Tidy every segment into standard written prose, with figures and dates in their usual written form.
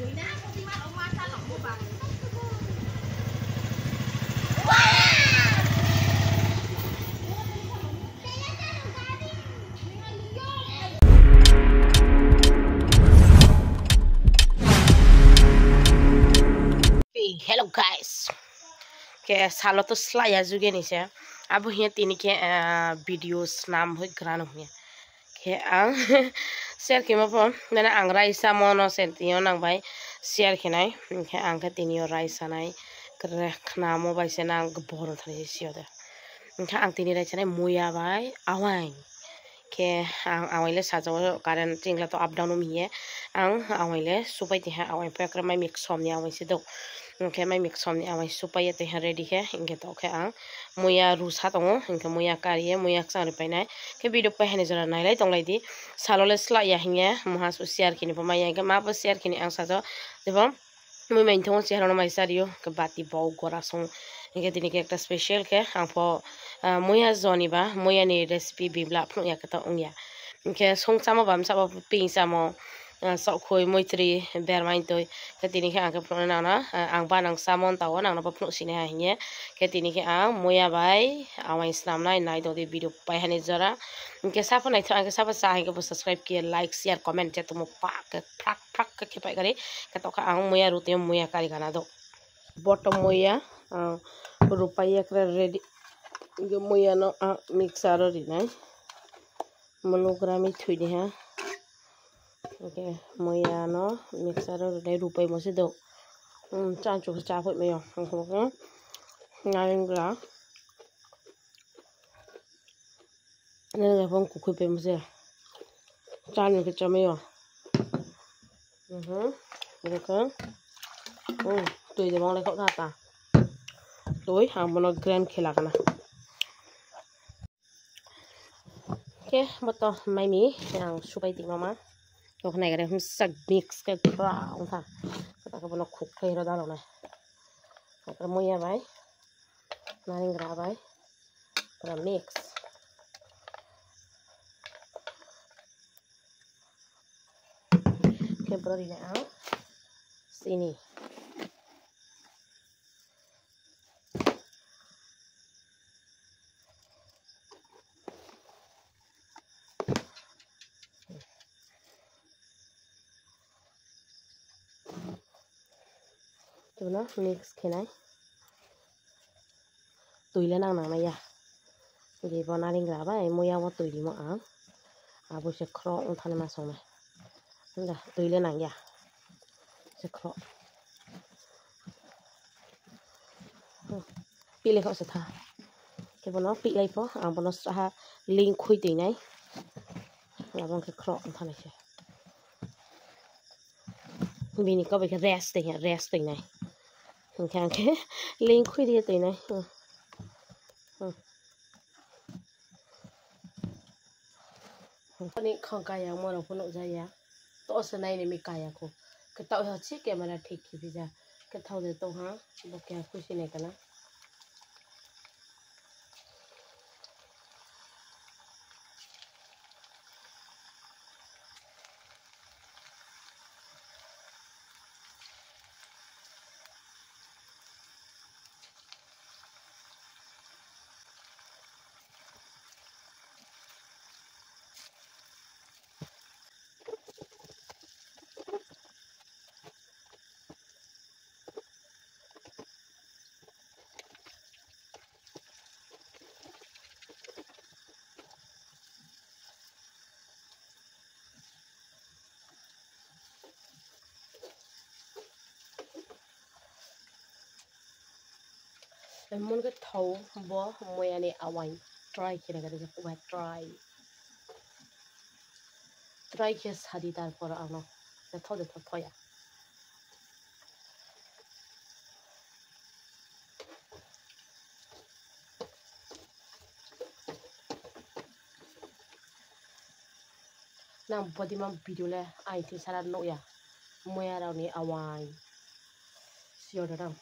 Hello guys. Okay, salo to slaya juga nih saya. Abu hian tini ke videos nam hui grano hian. Okay, ang share kima pon. Nana ang raisa mono sentiyo nang bai share kinai. Okay, ang ke tini yo raisa nai. Kerek namo bai senang geboro thani siyo da. Okay, ang tini raisa nai muya bai awang. Okay, ang awang le sajo karen tingla to up down umiye. Ang awang le supai tiha awang pekra mai mix som ni awang sido. Okay, my mix on the away supaya te ready here. Inge to okay ang muya rusa tongo. Inge muya kariye muya sang repay ke video pa hene jara nai lai tong lai di salole sla ya hinge muha su share kini pamaya ke ma pa share kini ang sajo debam muy main thong share no mai sario ke bati bau gora song inge dini ke ekta special ke ang po muya zoni ba muya ni recipe bibla phno ya ke to ongya inge song sama bam sa ping samo sok khoi moitri bermain toy ketini ke angke phno na na ang ba nang samon taw nang na phno sine ha hinye ketini ke ang moya bai awai snam nai nai do de video pai hane jara inke safa nai thang ke safa sa hinge subscribe ke like share comment je tumo pa ke prak ke pai gare ke to ka ang moya rute moya kari gana do bottom moya rupai ekra ready ge moya no mixer ri nai monogrami thui de ha. Okay, moya no mixer dai rupai mo se do chan chu cha phoi me yo ngai gra ne ga phong ku khu pe mo se chan ni ke cha me yo được không tùy để mong lại khẩu ta tối hàng monogram khela kana okay một to mai mi yang supai ti mama cái này cái này sag mix cái brown ta cái ta nó khúc thay ra đâu này cái mua ya vậy này ra vậy cái mix cái bro đi nào sini tu nó mix cái này tùy lên năng này ya thì bọn anh đi ra vậy mua nhau tùy đi mà bữa sẽ kho thằng mà xong này nè tùy lên năng ya sẽ kho pi lấy họ sẽ thà cái bọn nó pi lấy phó bọn nó sẽ linh khui tùy này là bọn cái kho thằng này vì này có cái resting này càng cái linh khui đi tùy này Ini không kaya mà nó phun nổ ra ya, to sơn này này mình kaya cô, cái tàu họ chiếc cái mà là thịt thì bây giờ cái thau để tàu hả, bọc cái khui xin này cái nào. Muốn cái thau bó mùi này awai try kia cái cái wet try kia sadi dar por ano cái thau để thau ya nang body mam video le ai thì sara no ya mùi rau này awai siêu đó đâu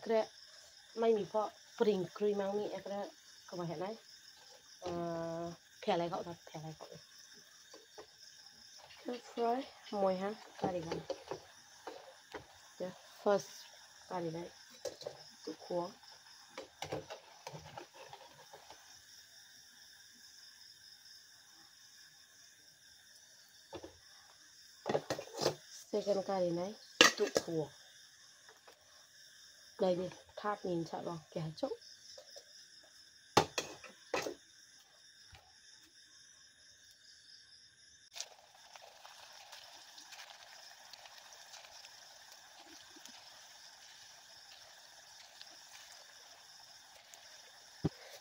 ekre mai mi po pring krui mang mi ekre có phải hiện đấy thẻ lại cậu thật thẻ lại cậu fry mồi ha cà đi gần yeah first cà đi đấy tụ khóa second cà đi này tụ khóa đây đi tháp nhìn chọn vào kẻ chỗ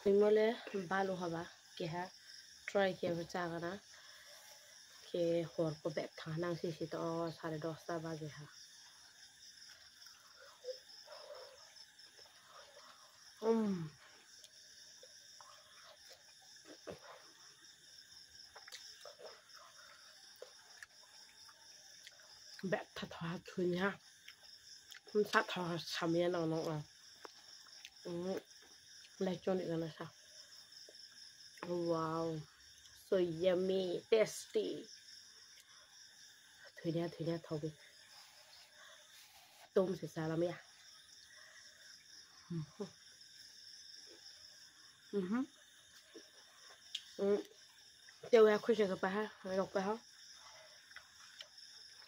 mình mới lấy ba lô hả kẻ ha try kẻ với cha cái na kẻ hột có bẹp thằng năng xí to 10:30 baje ha bẹp thật thoải thôi nha không sát thoải chăm miên nào nó lại cho được là sao wow so yummy tasty thôi nha thôi đi tôm sẽ sao lắm ya tiêu ra khuyên cái ha đọc bài ha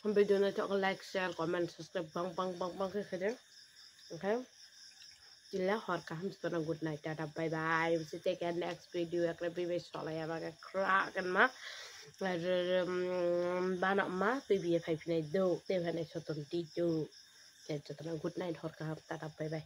video này cho like share comment subscribe bang cái đấy okay Jilla hot kam so good night tata bye bye we see take a next video akre be sola ya ba crack kan ma ba nak ma be phai phai do te phai này cho tuần ti do good night hot kam tata bye bye